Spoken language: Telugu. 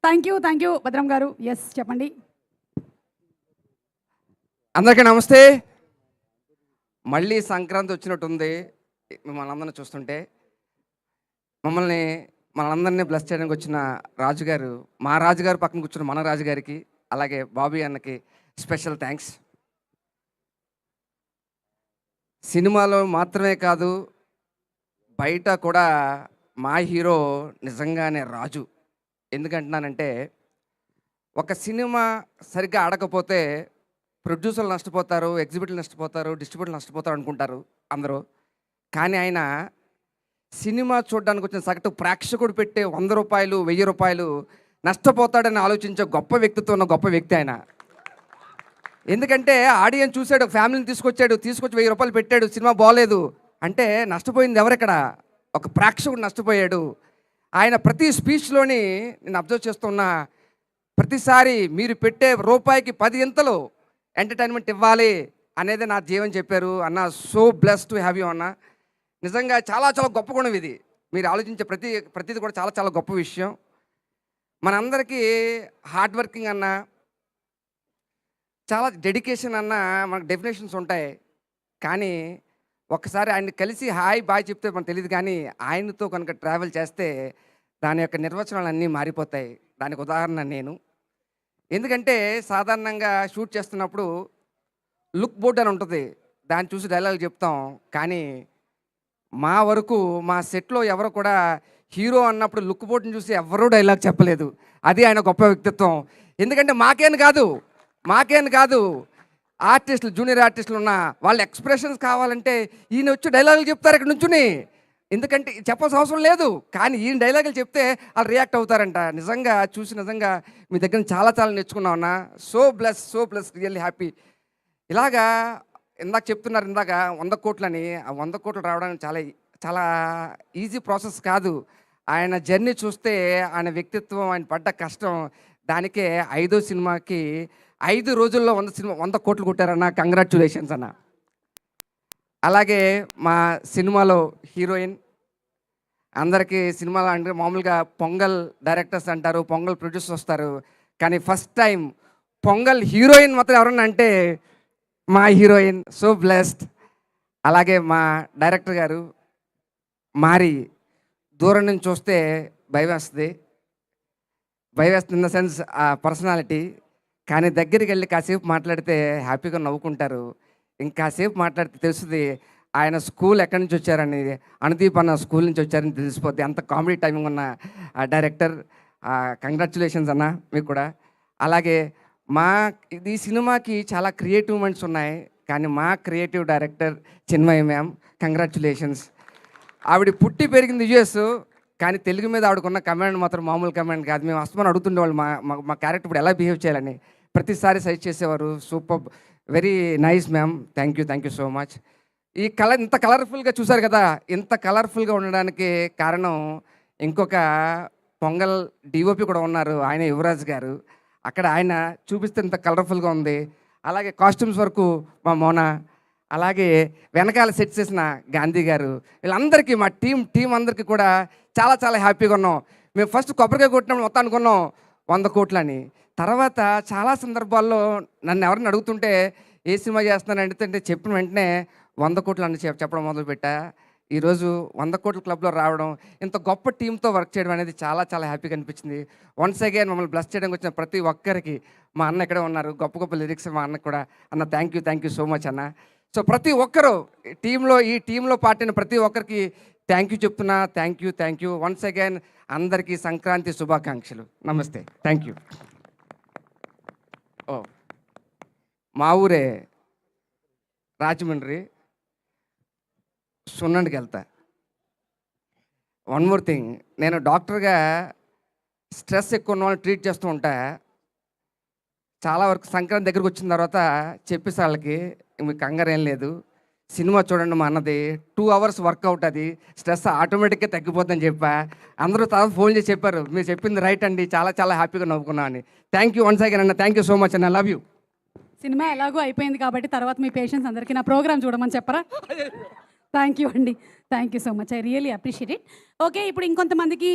థ్యాంక్ యూ భద్రం గారు. ఎస్ చెప్పండి. అందరికీ నమస్తే. మళ్ళీ సంక్రాంతి వచ్చినట్టుంది మిమ్మల్ని అందరిని చూస్తుంటే. మనందరినీ బ్లెస్ చేయడానికి వచ్చిన రాజుగారు, మా రాజుగారు పక్కన కూర్చున్న మన రాజుగారికి, అలాగే బాబీ అన్నకి స్పెషల్ థ్యాంక్స్. సినిమాలో మాత్రమే కాదు, బయట కూడా మా హీరో నిజంగానే రాజు. ఎందుకంటున్నానంటే, ఒక సినిమా సరిగ్గా ఆడకపోతే ప్రొడ్యూసర్లు నష్టపోతారు, ఎగ్జిబిటర్లు నష్టపోతారు, డిస్ట్రిబ్యూటర్లు నష్టపోతారు అనుకుంటారు అందరూ. కానీ ఆయన సినిమా చూడడానికి వచ్చిన సగటు ప్రేక్షకుడు పెట్టే ₹100, ₹1000 నష్టపోతాడని ఆలోచించే గొప్ప వ్యక్తితో ఉన్న గొప్ప వ్యక్తి ఆయన. ఎందుకంటే ఆడియన్స్ చూశాడు, ఫ్యామిలీని తీసుకొచ్చి ₹1000 పెట్టాడు, సినిమా బాగోలేదు అంటే నష్టపోయింది ఎవరెక్కడ? ఒక ప్రేక్షకుడు నష్టపోయాడు. ఆయన ప్రతి స్పీచ్లోని నేను అబ్జర్వ్ చేస్తున్నా, ప్రతిసారి మీరు పెట్టే రూపాయికి 10 ఇంతలు ఎంటర్టైన్మెంట్ ఇవ్వాలి అనేది నా జీవన్ చెప్పారు. అన్న so blessed to have you అన్న. నిజంగా చాలా చాలా గొప్ప గుణం ఇది. మీరు ఆలోచించే ప్రతిది కూడా చాలా చాలా గొప్ప విషయం. మనందరికీ హార్డ్ వర్కింగ్ అన్న, చాలా డెడికేషన్ అన్న మనకు డెఫినేషన్స్ ఉంటాయి. కానీ ఒక్కసారి ఆయన్ని కలిసి హాయ్ బాయ్ చెప్తే మనకు తెలియదు, కానీ ఆయనతో కనుక ట్రావెల్ చేస్తే దాని యొక్క నిర్వచనాలు అన్నీ మారిపోతాయి. దానికి ఉదాహరణ నేను. ఎందుకంటే సాధారణంగా షూట్ చేస్తున్నప్పుడు లుక్ బోర్డ్ అని ఉంటుంది, దాన్ని చూసి డైలాగ్ చెప్తాం. కానీ మా వరకు మా సెట్లో ఎవరు కూడా హీరో అన్నప్పుడు లుక్ బోర్డ్ని చూసి ఎవరూ డైలాగ్ చెప్పలేదు. అది ఆయన గొప్ప వ్యక్తిత్వం. ఎందుకంటే మాకేం కాదు ఆర్టిస్టులు, జూనియర్ ఆర్టిస్టులు ఉన్న వాళ్ళ ఎక్స్ప్రెషన్స్ కావాలంటే ఈయన వచ్చి డైలాగులు చెప్తారు ఇక్కడ నుంచుని. ఎందుకంటే చెప్పాల్సిన అవసరం లేదు, కానీ ఈయన డైలాగులు చెప్తే వాళ్ళు రియాక్ట్ అవుతారంట. నిజంగా మీ దగ్గర చాలా చాలా నేర్చుకున్నాం అన్న. So bless really happy. ఇలాగా ఇందాక చెప్తున్నారు, ఇందాక 100 కోట్లని. ఆ 100 కోట్లు రావడానికి చాలా చాలా ఈజీ ప్రాసెస్ కాదు. ఆయన జర్నీ చూస్తే, ఆయన వ్యక్తిత్వం, ఆయన పడ్డ కష్టం, దానికే 5వ సినిమాకి 5 రోజుల్లో 100 కోట్లు కొట్టారన్న. కంగ్రాచ్యులేషన్స్ అన్న. అలాగే మా సినిమాలో హీరోయిన్, అందరికీ సినిమాలో అంటే మామూలుగా పొంగల్ డైరెక్టర్స్ అంటారు, పొంగల్ ప్రొడ్యూసర్స్ వస్తారు, కానీ ఫస్ట్ టైం పొంగల్ హీరోయిన్ మాత్రం ఎవరన్నా అంటే మా హీరోయిన్. So blessed. అలాగే మా డైరెక్టర్ గారు మారి, దూరం నుంచి చూస్తే భయం వేస్తుంది ఇన్ ద సెన్స్ ఆ పర్సనాలిటీ. కానీ దగ్గరికి వెళ్ళి కాసేపు మాట్లాడితే హ్యాపీగా నవ్వుకుంటారు. ఇంకాసేపు మాట్లాడితే తెలుస్తుంది ఆయన స్కూల్ ఎక్కడి నుంచి వచ్చారని. అనుదీప్ అన్న స్కూల్ నుంచి వచ్చారని తెలిసిపోద్ది. అంత కామెడీ టైమింగ్ ఉన్న డైరెక్టర్. కంగ్రాచ్యులేషన్స్ అన్న మీకు కూడా. అలాగే ఈ సినిమాకి చాలా క్రియేటివ్ మూమెంట్స్ ఉన్నాయి, కానీ మా creative director Chinmayi ma'am, congratulations. ఆవిడ పుట్టి పెరిగింది యూఎస్, కానీ తెలుగు మీద ఆవిడకున్న కమాండ్ మాత్రం మామూలు కమాండ్ కాదు. మేము అస్తమానం అడుగుతుండేవాళ్ళు మా క్యారెక్టర్ ఇప్పుడు ఎలా బిహేవ్ చేయాలని. ప్రతిసారి సజెస్ట్ చేసేవారు. Super, very nice ma'am. Thank you so much. ఈ ఇంత కలర్ఫుల్గా చూసారు కదా, ఇంత కలర్ఫుల్గా ఉండడానికి కారణం ఇంకొక పొంగల్ డిఓపి కూడా ఉన్నారు, ఆయన యువరాజ్ గారు. అక్కడ ఆయన చూపిస్తే ఇంత కలర్ఫుల్గా ఉంది. అలాగే కాస్ట్యూమ్స్ వరకు మా మోన, అలాగే వెనకాల సెట్ చేసిన గాంధీ గారు, వీళ్ళందరికీ మా టీం అందరికీ కూడా చాలా చాలా హ్యాపీగా ఉన్నాం. మేము ఫస్ట్ కొబ్బరికాయ కొట్టినప్పుడు మొత్తం అనుకున్నాం 100 కోట్లని. తర్వాత చాలా సందర్భాల్లో నన్ను ఎవరిని అడుగుతుంటే ఏ సినిమా చేస్తున్నాను అడుగుతుంటే చెప్పిన వెంటనే 100 కోట్లు అని చెప్పడం మొదలుపెట్టా. ఈరోజు 100 కోట్ల క్లబ్లో రావడం, ఇంత గొప్ప టీంతో వర్క్ చేయడం అనేది చాలా చాలా హ్యాపీగా అనిపించింది. వన్స్ అగైన్ మమ్మల్ని బ్లెస్ చేయడానికి వచ్చిన ప్రతి ఒక్కరికి, మా అన్న ఇక్కడే ఉన్నారు, గొప్ప గొప్ప లిరిక్స్ మా అన్నకు కూడా. అన్న థ్యాంక్ యూ సో మచ్ అన్న. సో ప్రతి ఒక్కరూ ఈ టీంలో పార్టీన ప్రతి ఒక్కరికి థ్యాంక్ యూ చెప్తున్నా. Thank you once again. అందరికీ సంక్రాంతి శుభాకాంక్షలు. నమస్తే. Thank you. మా ఊరే రాజమండ్రి, సున్నండికి వెళ్తా. వన్ మోర్ థింగ్, నేను డాక్టర్గా స్ట్రెస్ ఎక్కువ ఉన్న వాళ్ళని ట్రీట్ చేస్తూ ఉంటా. చాలా వరకు సంక్రాంతి దగ్గరకు వచ్చిన తర్వాత చెప్పేసి వాళ్ళకి, మీకు కంగారు ఏం లేదు, సినిమా చూడండి మా అన్నది 2 hours వర్కౌట్, అది స్ట్రెస్ ఆటోమేటిక్గా తగ్గిపోతుందని చెప్పా. అందరూ తర్వాత ఫోన్ చేసి చెప్పారు, మీరు చెప్పింది రైట్ అండి, చాలా చాలా హ్యాపీగా నవ్వుకున్నా అని. థ్యాంక్ యూ వన్స్ అగైన్ అన్న. థ్యాంక్ యూ సో మచ్ అన్న. Love you. సినిమా ఎలాగో అయిపోయింది కాబట్టి తర్వాత మీ పేషెంట్స్ అందరికీ నా ప్రోగ్రామ్ చూడమని చెప్పరా? థ్యాంక్ యూ అండి. Thank you so much. I really appreciate it. Okay, ఇప్పుడు ఇంకొంతమందికి